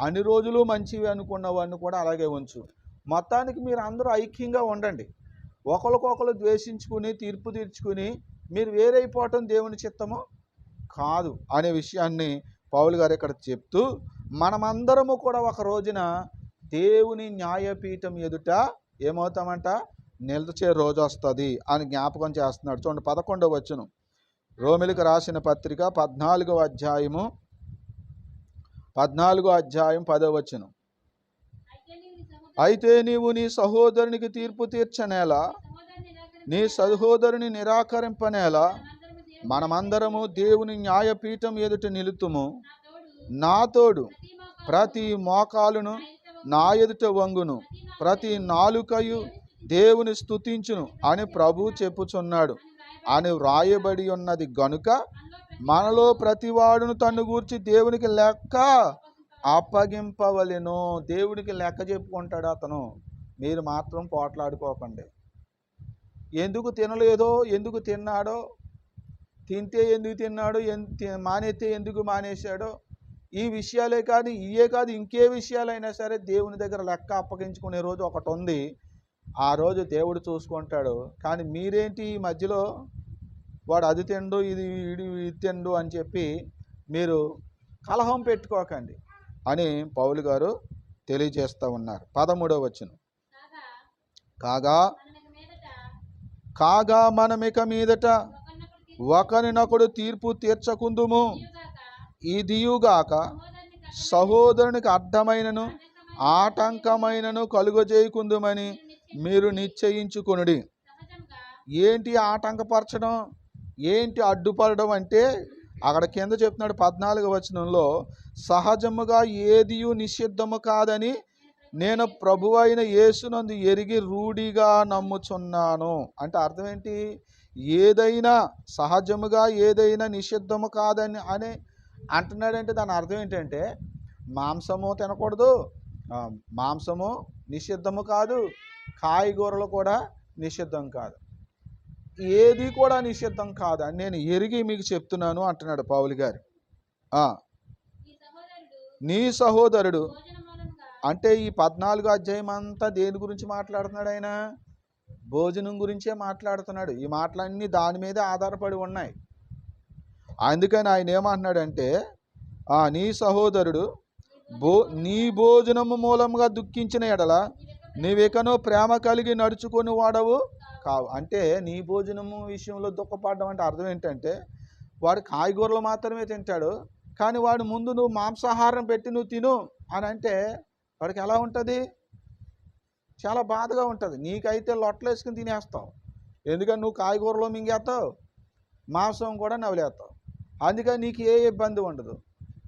అన్ని రోజులు మంచివి అనుకున్న వాడిని కూడా అలాగే ఉంచు. మొత్తానికి మీరు అందరూ ఐక్యంగా ఉండండి. ఒకరికొకరు ద్వేషించుకుని తీర్పు తీర్చుకుని మీరు వేరైపోవటం దేవుని చిత్తము కాదు అనే విషయాన్ని పౌలు గారు ఇక్కడ చెప్తూ, మనమందరము కూడా ఒక రోజున దేవుని న్యాయపీఠం ఎదుట ఏమవుతామంట? నిలిచే రోజు వస్తుంది అని జ్ఞాపకం చేస్తున్నాడు. చూడండి 11వ వచనం, రోమిలకు రాసిన పత్రిక 14వ అధ్యాయం 10వ వచనం. అయితే నీవు నీ సహోదరునికి తీర్పు తీర్చనేలా, నీ సహోదరుని నిరాకరింపనేలా మనమందరము దేవుని న్యాయపీఠం ఎదుట నిలుతుము. నా తోడు ప్రతి మోకాలును నా ఎదుట వంగును, ప్రతి నాలుకయు దేవుని స్తుతించును అని ప్రభు చెప్పుచున్నాడు అని వ్రాయబడి ఉన్నది గనుక మనలో ప్రతివాడును తన్ను గూర్చి దేవునికి లెక్క అప్పగింపవలెను. దేవునికి లెక్క చెప్పుకుంటాడు అతను. మీరు మాత్రం పోట్లాడుకోకండి. ఎందుకు తినలేదో, ఎందుకు తిన్నాడో, తింటే ఎందుకు తిన్నాడో, మానేస్తే ఎందుకు మానేశాడో, ఈ విషయాలే కాదు, ఇవే కాదు, ఇంకే విషయాలైనా సరే దేవుని దగ్గర లెక్క అప్పగించుకునే రోజు ఒకటి ఉంది. ఆ రోజు దేవుడు చూసుకుంటాడు. కానీ మీరేంటి ఈ మధ్యలో వాడు అది తిండు, ఇది తిండు అని చెప్పి మీరు కలహం పెట్టుకోకండి అని పౌలు గారు తెలియజేస్తూ ఉన్నారు. 13వ వచనం. కాగా మనమిక మీదట ఒకరినొకడు తీర్పు తీర్చకుందుము. ఇదియుగాక సహోదరునికి అడ్డమైనను ఆటంకమైనను కలుగజేయకుందుమని మీరు నిశ్చయించుకొనుడి. ఏంటి ఆటంకపరచడం, ఏంటి అడ్డుపడడం అంటే అక్కడ కింద చెప్తున్నాడు 14వ వచనంలో, సహజముగా ఏదియు నిషిద్ధము కాదని నేను ప్రభువైన యేసునందు ఎరిగి రూఢిగా నమ్ముచున్నాను. అంటే అర్థం ఏంటి? ఏదైనా సహజముగా ఏదైనా నిషిద్ధము కాదని అని అంటున్నాడంటే దాని అర్థం ఏంటంటే మాంసము తినకూడదు, మాంసము నిషిద్ధము కాదు, కాయగూరలు కూడా నిషిద్ధం కాదు, ఏది కూడా నిషిద్ధం కాదు అని నేను ఎరిగి మీకు చెప్తున్నాను అంటున్నాడు పౌలు గారు. నీ సహోదరుడు అంటే ఈ 14వ అధ్యాయం అంతా దేని గురించి మాట్లాడుతున్నాడు? ఆయన భోజనం గురించే మాట్లాడుతున్నాడు. ఈ మాటలన్నీ దాని మీదే ఆధారపడి ఉన్నాయి. అందుకని ఆయన ఏమంటున్నాడంటే, నీ సహోదరుడు నీ భోజనము మూలంగా దుఃఖించిన ఎడల నీవెకనో ప్రేమ కలిగి నడుచుకొని వాడవు కావు. అంటే నీ భోజనము విషయంలో దుఃఖపడడం అంటే అర్థం ఏంటంటే వాడు కాయగూరలు మాత్రమే తింటాడు, కానీ వాడు ముందు నువ్వు మాంసాహారం పెట్టి నువ్వు తిను అని అంటే వాడికి ఎలా ఉంటుంది? చాలా బాధగా ఉంటుంది. నీకైతే లొట్టలు వేసుకుని తినేస్తావు, ఎందుకని నువ్వు కాయగూరలో మింగేస్తావు, మాంసం కూడా నవలేస్తావు. అందుకని నీకు ఏ ఇబ్బంది ఉండదు.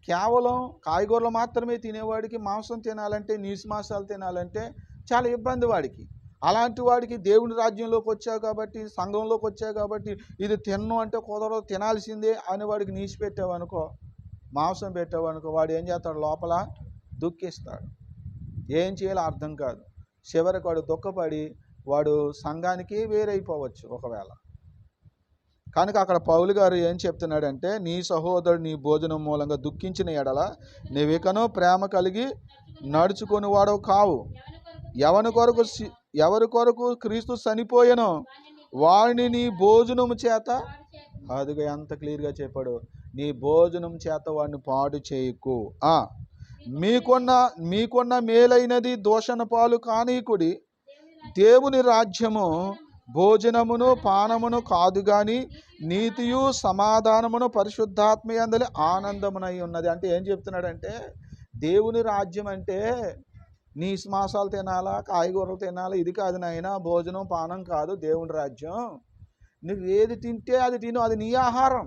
కేవలం కాయగూరలు మాత్రమే తినేవాడికి మాంసం తినాలంటే, నీసు మాంసాలు తినాలంటే చాలా ఇబ్బంది వాడికి. అలాంటి వాడికి దేవుని రాజ్యంలోకి వచ్చావు కాబట్టి, సంఘంలోకి వచ్చావు కాబట్టి ఇది తిన్ను అంటే కుదరదు, తినాల్సిందే అని వాడికి నీసు పెట్టావనుకో, మాంసం పెట్టావనుకో, వాడు ఏం చేస్తాడు? లోపల దుఃఖిస్తాడు. ఏం చేయాలో అర్థం కాదు. చివరికి వాడు దుఃఖపడి వాడు సంఘానికి వేరైపోవచ్చు ఒకవేళ. కనుక అక్కడ పౌలు గారు ఏం చెప్తున్నాడంటే, నీ సహోదరుడు నీ భోజనం మూలంగా దుఃఖించిన ఎడల నీవికనో ప్రేమ కలిగి నడుచుకొని వాడవు కావు. ఎవరి కొరకు క్రీస్తు చనిపోయెనో వాడిని నీ భోజనము చేత, అదిగా ఎంత క్లియర్గా చెప్పాడు, నీ భోజనం చేత వాడిని పాడు చేయకు. మీకున్న మేలైనది దోషణ పాలు కానీకుడి. దేవుని రాజ్యము భోజనమును పానమును కాదు గాని నీతియు సమాధానమును పరిశుద్ధాత్మయందలి ఆనందమునై ఉన్నది. అంటే ఏం చెప్తున్నాడంటే, దేవుని రాజ్యం అంటే నీ మాంసాలు తినాలా, కాయగూరలు తినాలా, ఇది కాదు నాయన. భోజనం పానం కాదు దేవుని రాజ్యం. నువ్వు ఏది తింటే అది తిను, అది నీ ఆహారం.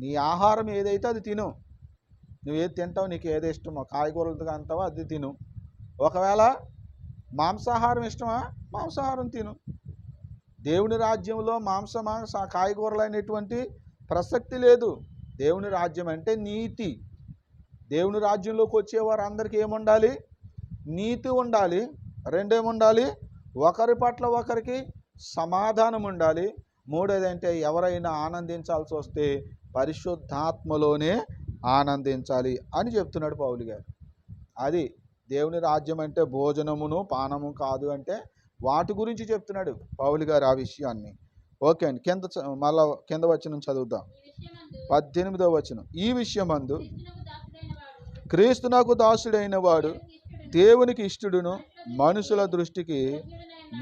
నీ ఆహారం ఏదైతే అది తిను. నువ్వేది తింటావు, నీకు ఏది ఇష్టమో, కాయగూరలు అంటావో అది తిను. ఒకవేళ మాంసాహారం ఇష్టమా, మాంసాహారం తిను. దేవుని రాజ్యంలో కాయగూరలు అనేటువంటి ప్రసక్తి లేదు. దేవుని రాజ్యం అంటే నీతి. దేవుని రాజ్యంలోకి వచ్చేవారు అందరికీ ఏముండాలి? నీతి ఉండాలి. రెండేముండాలి? ఒకరి పట్ల ఒకరికి సమాధానం ఉండాలి. మూడోది అంటే ఎవరైనా ఆనందించాల్సి వస్తే పరిశుద్ధాత్మలోనే ఆనందించాలి అని చెప్తున్నాడు పౌలు గారు. అది దేవుని రాజ్యం అంటే భోజనమును పానము కాదు అంటే వాటి గురించి చెప్తున్నాడు పౌలు గారు ఆ విషయాన్ని. ఓకే అండి, కింద వచనం చదువుదాం. 18వ వచనం. ఈ విషయమందు క్రీస్తునకు దాసుడైన వాడు దేవునికి ఇష్టడును మనుషుల దృష్టికి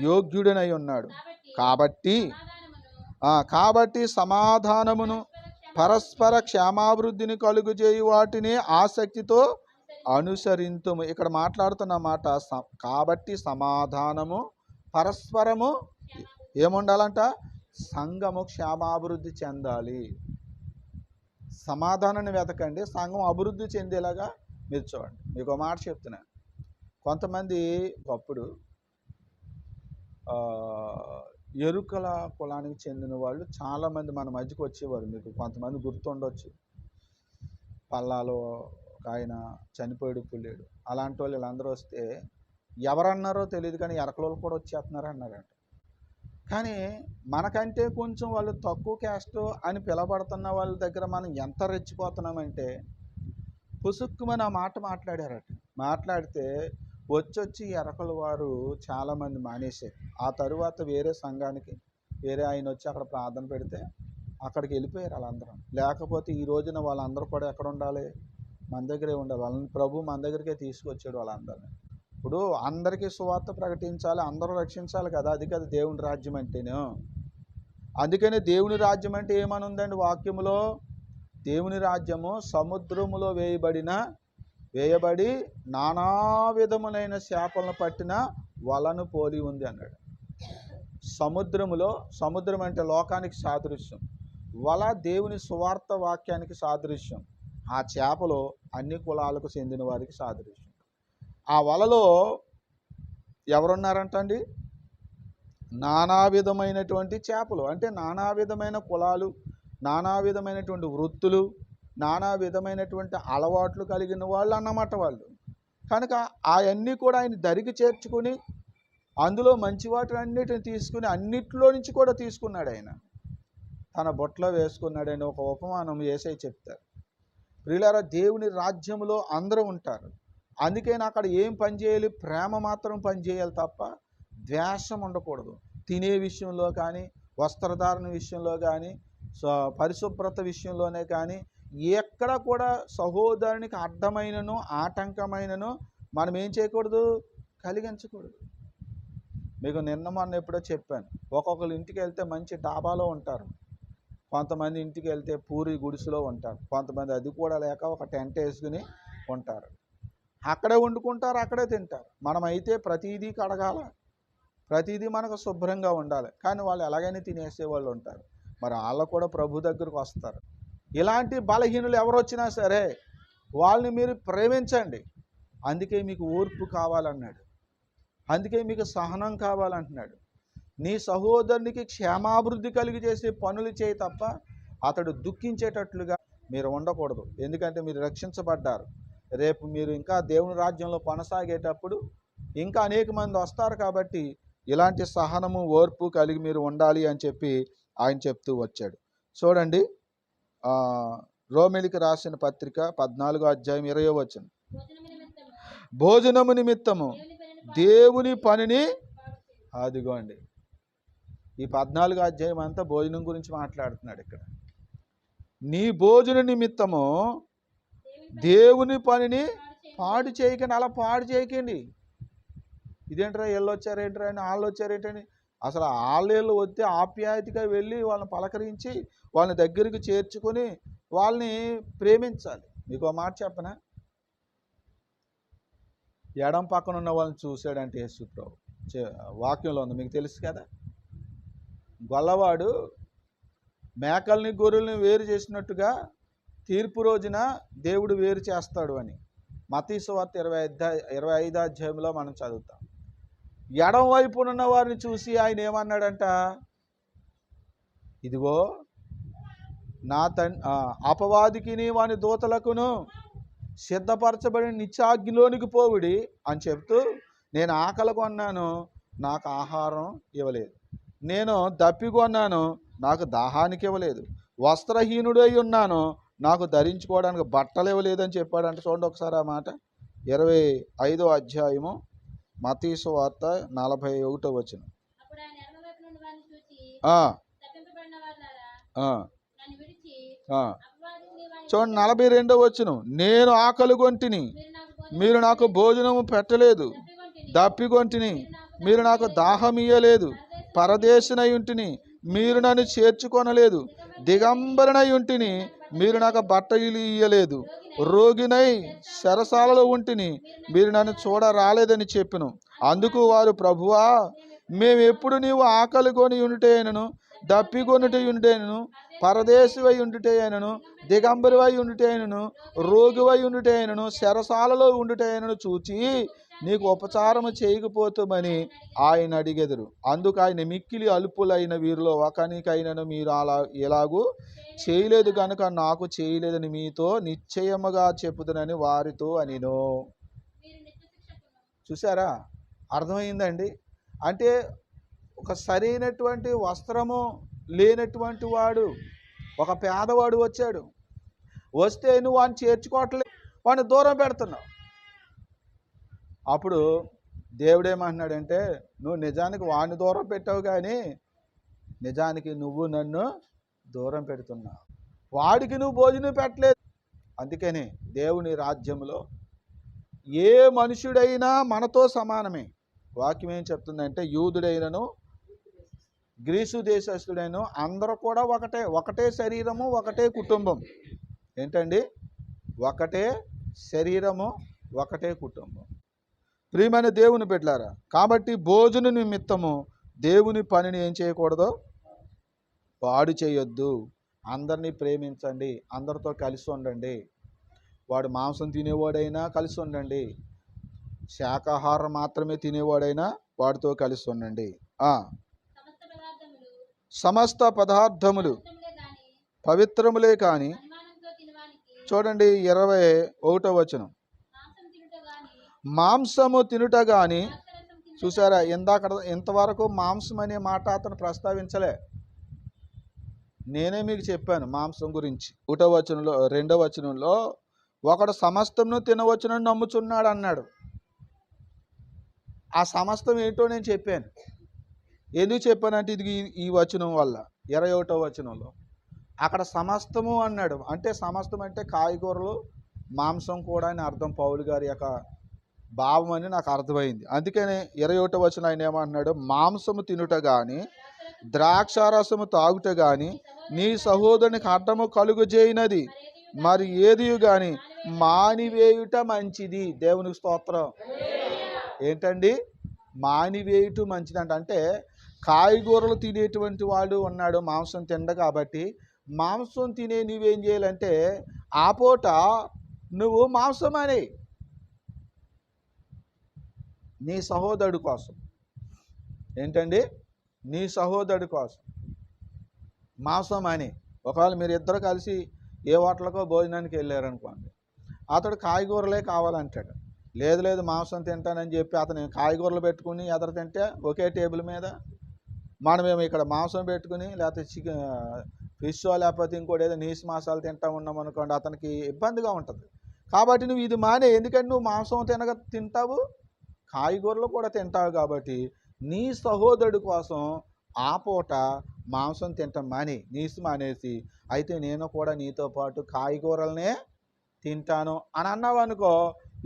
యోగ్యుడనై ఉన్నాడు. కాబట్టి సమాధానమును పరస్పర క్షేమాభివృద్ధిని కలుగుజేయు వాటిని ఆసక్తితో అనుసరింతుము. ఇక్కడ మాట్లాడుతున్న మాట కాబట్టి సమాధానము, పరస్పరము ఏముండాలంట? సంఘము క్షేమాభివృద్ధి చెందాలి. సమాధానాన్ని వెతకండి, సంఘం అభివృద్ధి చెందేలాగా మీరు చూడండి. మీకు ఒక మాట చెప్తున్నాను. కొంతమంది ఒకప్పుడు ఎరుకల కులానికి చెందిన వాళ్ళు చాలామంది మన మధ్యకి వచ్చేవారు. మీకు కొంతమంది గుర్తుండొచ్చు. పల్లాలో ఒక ఆయన చనిపోయాడు, పుల్లేడు. అలాంటి వాళ్ళు వీళ్ళందరూ వస్తే ఎవరన్నారో తెలియదు కానీ ఎరకలోళ్ళు కూడా వచ్చేస్తున్నారు అన్నారంట. కానీ మనకంటే కొంచెం వాళ్ళు తక్కువ క్యాస్ట్ అని పిలబడుతున్న వాళ్ళ దగ్గర మనం ఎంత రెచ్చిపోతున్నామంటే, పుసుక్కుమని ఆ మాట మాట్లాడారట. మాట్లాడితే వచ్చి ఎరకల వారు చాలామంది మానేశారు. ఆ తరువాత వేరే సంఘానికి వేరే ఆయన వచ్చి అక్కడ ప్రార్థన పెడితే అక్కడికి వెళ్ళిపోయారు వాళ్ళందరం. లేకపోతే ఈ రోజున వాళ్ళందరూ కూడా ఎక్కడ ఉండాలి? మన దగ్గరే ఉండాలి. వాళ్ళని ప్రభు మన దగ్గరికే తీసుకొచ్చాడు వాళ్ళందరినీ. ఇప్పుడు అందరికీ సువార్త ప్రకటించాలి, అందరూ రక్షించాలి కదా. అది కదా దేవుని రాజ్యం అంటేను. అందుకనే దేవుని రాజ్యం అంటే ఏమని ఉందండి వాక్యములో? దేవుని రాజ్యము సముద్రములో వేయబడి నానా విధములైన చేపలను పట్టిన వలను పోలి ఉంది అన్నాడు. సముద్రం అంటే లోకానికి సాదృశ్యం, వల దేవుని సువార్త వాక్యానికి సాదృశ్యం, ఆ చేపలు అన్ని కులాలకు చెందిన వారికి సాదృశ్యం. ఆ వలలో ఎవరున్నారంటండి? నానా విధమైనటువంటి చేపలు, అంటే నానా విధమైన కులాలు, నానా విధమైనటువంటి వృత్తులు, నానా విధమైనటువంటి అలవాట్లు కలిగిన వాళ్ళు అన్నమాట వాళ్ళు. కనుక అవన్నీ కూడా ఆయన దరికి చేర్చుకుని అందులో మంచి వాటిని అన్నిటిని తీసుకుని అన్నిట్లో నుంచి కూడా తీసుకున్నాడు. ఆయన తన బొట్లో వేసుకున్నాడని ఒక ఉపమానం యేసయ్య చెప్తారు. ప్రియులారా, దేవుని రాజ్యంలో అందరూ ఉంటారు. అందుకని అక్కడ ఏం పని చేయాలి? ప్రేమ మాత్రం పని చేయాలి తప్ప ద్వేషం ఉండకూడదు. తినే విషయంలో కానీ, వస్త్రధారణ విషయంలో కానీ, పరిశుభ్రత విషయంలోనే కానీ ఎక్కడ కూడా సహోదరునికి అడ్డమైనను ఆటంకమైనను మనం ఏం చేయకూడదు? కలిగించకూడదు. మీకు నిన్న మొన్న ఎప్పుడో చెప్పాను, ఒక్కొక్కరు ఇంటికి వెళ్తే మంచి డాబాలో ఉంటారు, కొంతమంది ఇంటికి వెళ్తే పూరి గుడిసెలో ఉంటారు, కొంతమంది అది కూడా లేక ఒక టెంట్ వేసుకుని ఉంటారు. అక్కడే వండుకుంటారు, అక్కడే తింటారు. మనమైతే ప్రతిదీ కడగాల, ప్రతిదీ మనకు శుభ్రంగా ఉండాలి. కానీ వాళ్ళు ఎలాగైనా తినేసే వాళ్ళు ఉంటారు. మరి వాళ్ళు కూడా ప్రభు దగ్గరకు వస్తారు. ఇలాంటి బలహీనులు ఎవరు వచ్చినా సరే వాళ్ళని మీరు ప్రేమించండి. అందుకే మీకు ఓర్పు కావాలన్నాడు, అందుకే మీకు సహనం కావాలంటున్నాడు. నీ సహోదరునికి క్షేమాభివృద్ధి కలిగి చేసే పనులు చేయి తప్ప అతడు దుఃఖించేటట్లుగా మీరు ఉండకూడదు. ఎందుకంటే మీరు రక్షించబడ్డారు. రేపు మీరు ఇంకా దేవుని రాజ్యంలో కొనసాగేటప్పుడు ఇంకా అనేక మంది వస్తారు. కాబట్టి ఇలాంటి సహనము ఓర్పు కలిగి మీరు ఉండాలి అని చెప్పి ఆయన చెప్తూ వచ్చాడు. చూడండి, రోమిలికి రాసిన పత్రిక 14వ అధ్యాయం 20వ వచనం. భోజనము నిమిత్తము దేవుని పనిని, అదిగోండి ఈ 14వ అధ్యాయం అంతా భోజనం గురించి మాట్లాడుతున్నాడు. ఇక్కడ నీ భోజన నిమిత్తము దేవుని పనిని పాడు చేయకండి. అలా పాడు చేయకండి. ఇదేంట్రా వీళ్ళు వచ్చారేంట్రా అని, వాళ్ళు వచ్చారేంటని, అసలు వాళ్ళేళ్ళు వస్తే ఆప్యాయతగా వెళ్ళి వాళ్ళని పలకరించి వాళ్ళని దగ్గరికి చేర్చుకొని వాళ్ళని ప్రేమించాలి. మీకు ఒక మాట చెప్పనా? ఎడం పక్కన ఉన్న వాళ్ళని చూశాడంటే యేసు ప్రభు, వాక్యంలో ఉంది, మీకు తెలుసు కదా. గొల్లవాడు మేకల్ని గొర్రెల్ని వేరు చేసినట్టుగా తీర్పు రోజున దేవుడు వేరు చేస్తాడు అని మత్తయి సువార్త 25వ అధ్యాయంలో మనం చదువుతాం. ఎడం వైపునున్న వారిని చూసి ఆయన ఏమన్నాడంట? ఇదిగో నా అపవాదికిని వాని దూతలకును సిద్ధపరచబడిన నిత్యాగ్నిలోనికి పోవుడి అని చెప్తూ, నేను ఆకలి కొన్నాను, నాకు ఆహారం ఇవ్వలేదు, నేను దప్పికొన్నాను, నాకు దాహానికి ఇవ్వలేదు, వస్త్రహీనుడై ఉన్నాను, నాకు ధరించుకోవడానికి బట్టలు ఇవ్వలేదని చెప్పాడంటే. చూడండి ఒకసారి ఆ మాట. 25వ అధ్యాయము మత్తయి సువార్త 41వ వచనం. చూడండి 42వ వచనం. నేను ఆకలి కొంటిని, మీరు నాకు భోజనము పెట్టలేదు, దప్పికొంటిని, మీరు నాకు దాహం ఇయ్యలేదు, పరదేశినై ఉంటిని, మీరు నన్ను చేర్చుకొనలేదు, దిగంబరనై ఉంటిని, మీరు నాకు బట్టలు ఇయ్యలేదు, రోగినై చెరసాలలో ఉంటిని, మీరు నన్ను చూడ రాలేదని చెప్పెను. అందుకు వారు, ప్రభువా మేము ఎప్పుడు నీవు ఆకలి కొని ఉండుటైనను, దప్పికొనుట ఉండుటైనను, పరదేశివై ఉండుటైనను, దిగంబరివై ఉండుటైనను, రోగివై ఉండుటైనను, చెరసాలలో ఉండుటైనను చూచి నీకు ఉపచారము చేయకపోతామని ఆయన అడిగెదరు. అందుకు ఆయన మిక్కిలి అల్పులైన వీరిలో ఒకనికైనను మీరు ఎలాగూ చేయలేదు కనుక నాకు చేయలేదని మీతో నిశ్చయముగా చెప్పుదునని వారితో అనిను. చూసారా, అర్థమైందండి? అంటే ఒక సరైనటువంటి వస్త్రము లేనటువంటి వాడు, ఒక పేదవాడు వచ్చాడు. వస్తే నువ్వు వాడిని చేర్చుకోవట్లేదు, వాడిని దూరం పెడుతున్నావు. అప్పుడు దేవుడేమంటున్నాడంటే, నువ్వు నిజానికి వాడిని దూరం పెట్టావు, కానీ నిజానికి నువ్వు నన్ను దూరం పెడుతున్నావు. వాడికి నువ్వు భోజనం పెట్టలేదు. అందుకని దేవుని రాజ్యంలో ఏ మనుషుడైనా మనతో సమానమే. వాక్యం ఏం చెప్తుందంటే, యూదుడైనను గ్రీసు దేశస్థుడైనను అందరూ కూడా ఒకటే, ఒకటే శరీరము, ఒకటే కుటుంబం. ఏంటండి? ఒకటే శరీరము, ఒకటే కుటుంబం. ప్రియమైన దేవుని బిడ్డలారా, కాబట్టి భోజన నిమిత్తము దేవుని పనిని ఏం చేయకూడదు? పాడు చేయొద్దు. అందరినీ ప్రేమించండి, అందరితో కలిసి ఉండండి. వాడు మాంసం తినేవాడైనా కలిసి ఉండండి, శాకాహారం మాత్రమే తినేవాడైనా వాడితో కలిసి ఉండండి. సమస్త పదార్థములు పవిత్రములే కానీ, చూడండి 21వ వచనం, మాంసము తినుట గాని. చూసారా, ఇంతవరకు మాంసం అనే మాట అతను ప్రస్తావించలే. నేనే మీకు చెప్పాను మాంసం గురించి. 1వ వచనంలో, 2వ వచనంలో ఒకడు సమస్తమును తినవచ్చునని నమ్ముచున్నాడు అన్నాడు. ఆ సమస్తం ఏంటో నేను చెప్పాను. ఎందుకు చెప్పానంటే ఇది ఈ వచనం వల్ల. 21వ వచనంలో అక్కడ సమస్తము అన్నాడు. అంటే సమస్తం అంటే కాయగూరలు, మాంసం కూడా అని అర్థం. పౌలు గారి యొక్క భావం అని నాకు అర్థమైంది. అందుకని 21వ వచనం ఆయన ఏమంటున్నాడు? మాంసము తినుట కానీ, ద్రాక్షారసము తాగుట కానీ నీ సహోదరునికి అడ్డము కలుగజేయినది మరి ఏది కానీ మానివేయుట మంచిది. దేవునికి స్తోత్రం. ఏంటండి? మానివేయుట మంచిది అంటే కాయగూరలు తినేటువంటి వాడు ఉన్నాడు, మాంసం తిండ. కాబట్టి మాంసం తినే నువ్వేం చేయాలంటే ఆ పూట నువ్వు మాంసం అని నీ సహోదరుడు కోసం. ఏంటండి? నీ సహోదరుడు కోసం మాంసం అని. ఒకవేళ మీరు ఇద్దరు కలిసి ఏ హోటల్కో భోజనానికి వెళ్ళారనుకోండి, అతడు కాయగూరలే కావాలంటాడు. లేదు మాంసం తింటానని చెప్పి అతను కాయగూరలు పెట్టుకుని ఎదరు తింటే ఒకే టేబుల్ మీద మనమేమో ఇక్కడ మాంసం పెట్టుకుని లేకపోతే చికెన్, ఫిష్, లేకపోతే ఇంకోటి ఏదో నీసు మాంసాలు తింటా ఉన్నాం అనుకోండి, అతనికి ఇబ్బందిగా ఉంటుంది. కాబట్టి నువ్వు ఇది మానే. ఎందుకంటే నువ్వు మాంసం తింటావు, కాయగూరలు కూడా తింటావు. కాబట్టి నీ సహోదరుడు కోసం ఆ పూట మాంసం తింటాం మాని, నీసు మానేసి, అయితే నేను కూడా నీతో పాటు కాయగూరలనే తింటాను అని అన్నావు అనుకో,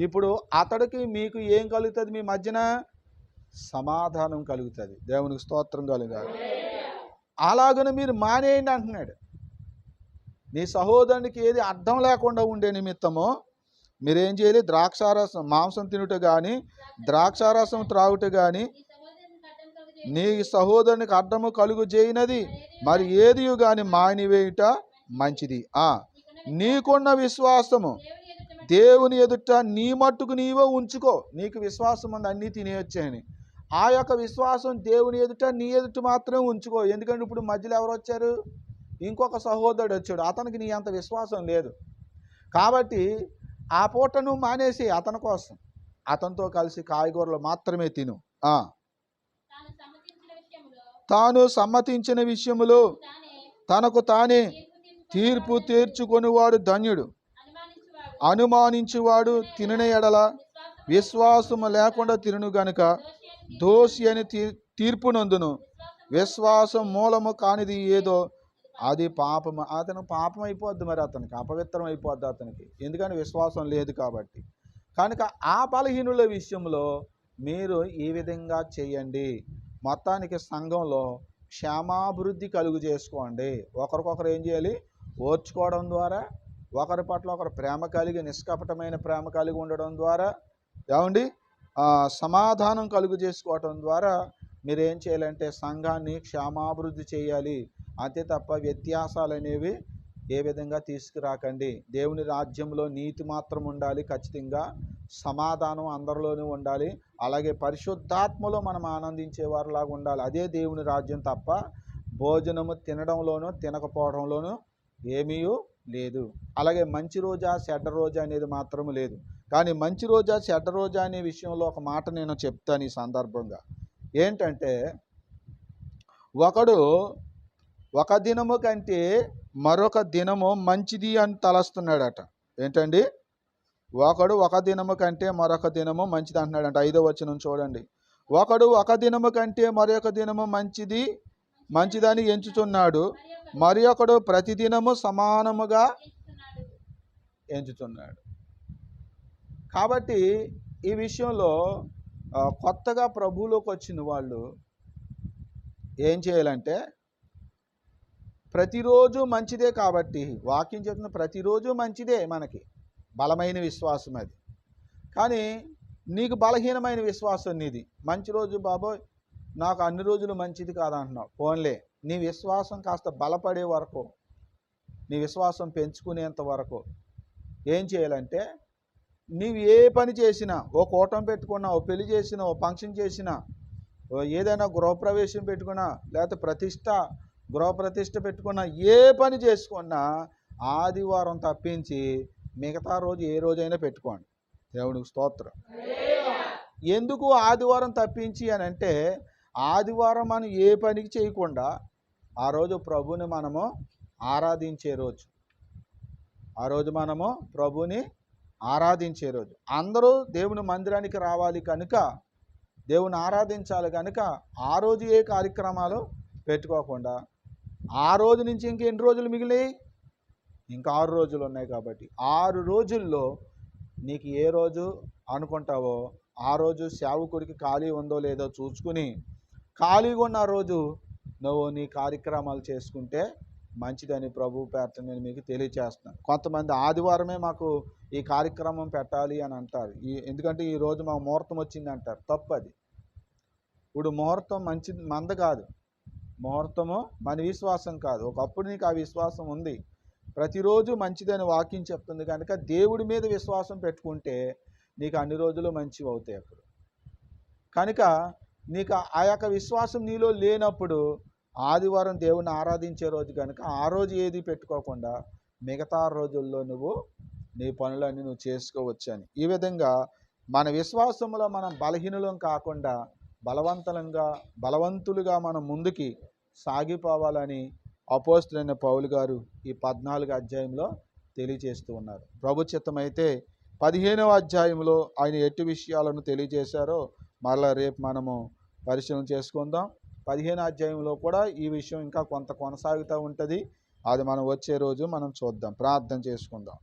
ఇప్పుడు అతడికి మీకు ఏం కలుగుతుంది? మీ మధ్యన సమాధానం కలుగుతుంది. దేవునికి స్తోత్రం కలుగాలి. అలాగని మీరు మానేయండి అంటున్నాడు. నీ సహోదరునికి ఏది అర్థం లేకుండా ఉండే నిమిత్తమో మీరేం చేయాలి? ద్రాక్షారసం, మాంసం తినుట కానీ, ద్రాక్షారసం త్రాగుట కానీ నీ సహోదరునికి అడ్డము కలుగు చేయనది మరి ఏది కానీ మానివేయుట మంచిది. నీకున్న విశ్వాసము దేవుని ఎదుట నీ మట్టుకు నీవే ఉంచుకో. నీకు విశ్వాసం ఉంది అన్నీ తినేయొచ్చాయని, ఆ యొక్క విశ్వాసం దేవుని ఎదుట నీ ఎదుట మాత్రమే ఉంచుకో. ఎందుకంటే ఇప్పుడు మధ్యలో ఎవరు వచ్చారు? ఇంకొక సహోదరుడు వచ్చాడు, అతనికి నీ అంత విశ్వాసం లేదు. కాబట్టి ఆ పూట నువ్వు మానేసి అతని కోసం అతనితో కలిసి కాయగూరలు మాత్రమే తిను. తాను సమ్మతించిన విషయములో తనకు తానే తీర్పు తీర్చుకొనివాడు ధన్యుడు. అనుమానించువాడు తినన ఎడల విశ్వాసము లేకుండా తినును గనుక దోషి అని తీర్పునందును. విశ్వాసం మూలము కానిది ఏదో అది పాపము. అతను పాపం అయిపోద్ది, మరి అతనికి అపవిత్రం అయిపోద్ది అతనికి, ఎందుకంటే విశ్వాసం లేదు కాబట్టి. కనుక ఆ బలహీనుల విషయంలో మీరు ఈ విధంగా చేయండి. మొత్తానికి సంఘంలో క్షేమాభివృద్ధి కలుగు చేసుకోండి. ఒకరికొకరు ఏం చేయాలి? ఓర్చుకోవడం ద్వారా, ఒకరి పట్ల ఒకరు ప్రేమ కలిగి, నిష్కపటమైన ప్రేమ కలిగి ఉండడం ద్వారా, ఏమండి, సమాధానం కలుగు చేసుకోవటం ద్వారా మీరు ఏం చేయాలంటే సంఘాన్ని క్షేమాభివృద్ధి చేయాలి, అంతే తప్ప వ్యత్యాసాలు అనేవి ఏ విధంగా తీసుకురాకండి. దేవుని రాజ్యంలో నీతి మాత్రం ఉండాలి, ఖచ్చితంగా సమాధానం అందరిలోనూ ఉండాలి, అలాగే పరిశుద్ధాత్మలో మనం ఆనందించేవారిలాగా ఉండాలి. అదే దేవుని రాజ్యం తప్ప భోజనము తినడంలోనూ తినకపోవడంలోనూ ఏమీ లేదు. అలాగే మంచి రోజా చెడ్డ రోజా అనేది మాత్రం లేదు. కానీ మంచి రోజా చెడ్డ రోజా అనే విషయంలో ఒక మాట నేను చెప్తాను ఈ సందర్భంగా. ఏంటంటే, ఒకడు ఒక దినము కంటే మరొక దినము మంచిది అని తలస్తున్నాడట. ఏంటండి? ఒకడు ఒక దినము కంటే మరొక దినము మంచిది అంటున్నాడంట. 5వ వచనం చూడండి. ఒకడు ఒక దినము కంటే మరొక దినము మంచిదని ఎంచుచున్నాడు, మరి ఒకడు ప్రతిదినము సమానముగా ఎంచుతున్నాడు. కాబట్టి ఈ విషయంలో కొత్తగా ప్రభువులోకి వచ్చిన వాళ్ళు ఏం చేయాలంటే, ప్రతిరోజు మంచిదే కాబట్టి వాక్యం చెప్తున్న ప్రతిరోజు మంచిదే, మనకి బలమైన విశ్వాసం అది. కానీ నీకు బలహీనమైన విశ్వాసం నీది. మంచి రోజు బాబోయ్ నాకు అన్ని రోజులు మంచిది కాదంటున్నావు. పోన్లే, నీ విశ్వాసం కాస్త బలపడే వరకు, నీ విశ్వాసం పెంచుకునేంత వరకు ఏం చేయాలంటే, నీవు ఏ పని చేసినా, ఓ కూటమి పెట్టుకున్నా, ఓ పెళ్లి చేసినా, ఓ ఫంక్షన్ చేసినా, ఏదైనా గృహప్రవేశం పెట్టుకున్నా, లేకపోతే గృహప్రతిష్ఠ పెట్టుకున్నా, ఏ పని చేసుకున్నా ఆదివారం తప్పించి మిగతా రోజు ఏ రోజైనా పెట్టుకోండి. దేవునికి స్తోత్రం. ఎందుకు ఆదివారం తప్పించి అని అంటే, ఆదివారం మనం ఏ పనికి చేయకుండా ఆ రోజు ప్రభుని మనము ఆరాధించే రోజు. ఆ రోజు మనము ప్రభుని ఆరాధించే రోజు. అందరూ దేవుని మందిరానికి రావాలి కనుక, దేవుని ఆరాధించాలి కనుక ఆ రోజు ఏ కార్యక్రమాలు పెట్టుకోకుండా, ఆ రోజు నుంచి ఇంకెన్ని రోజులు మిగిలినాయి? ఇంకా 6 రోజులు ఉన్నాయి. కాబట్టి 6 రోజుల్లో నీకు ఏ రోజు అనుకుంటావో ఆ రోజు సేవకుడికి ఖాళీ ఉందో లేదో చూసుకుని, ఖాళీగా ఉన్న రోజు నువ్వు నీ కార్యక్రమాలు చేసుకుంటే మంచిదని ప్రభు పేరట నేను మీకు తెలియచేస్తున్నాను. కొంతమంది ఆదివారమే మాకు ఈ కార్యక్రమం పెట్టాలి అని అంటారు. ఎందుకంటే ఈరోజు మా ముహూర్తం వచ్చింది అంటారు. తప్పది. ఇప్పుడు ముహూర్తం మంద కాదు, ముహూర్తము మన విశ్వాసం కాదు. ఒకప్పుడు నీకు ఆ విశ్వాసం ఉంది, ప్రతిరోజు మంచిదని వాక్యం చెప్తుంది కనుక దేవుడి మీద విశ్వాసం పెట్టుకుంటే నీకు అన్ని రోజులు మంచివి అవుతాయి. అప్పుడు కనుక నీకు ఆ యొక్క విశ్వాసం నీలో లేనప్పుడు ఆదివారం దేవుని ఆరాధించే రోజు కనుక ఆ రోజు ఏది పెట్టుకోకుండా మిగతా రోజుల్లో నువ్వు నీ పనులన్నీ నువ్వు చేసుకోవచ్చు అని. ఈ విధంగా మన విశ్వాసంలో మనం బలహీనులం కాకుండా బలవంతులుగా మనం ముందుకి సాగిపోవాలని అపోస్తలుడైన పౌలు గారు ఈ 14వ అధ్యాయంలో తెలియజేస్తూ ఉన్నారు. ప్రభు చిత్తమైతే 15వ అధ్యాయంలో ఆయన ఎట్టి విషయాలను తెలియజేశారో మరలా రేపు మనము పరిశీలన చేసుకుందాం. 15వ అధ్యాయంలో కూడా ఈ విషయం ఇంకా కొంత కొనసాగుతూ ఉంటుంది. అది మనం వచ్చే రోజు మనం చూద్దాం. ప్రార్థన చేసుకుందాం.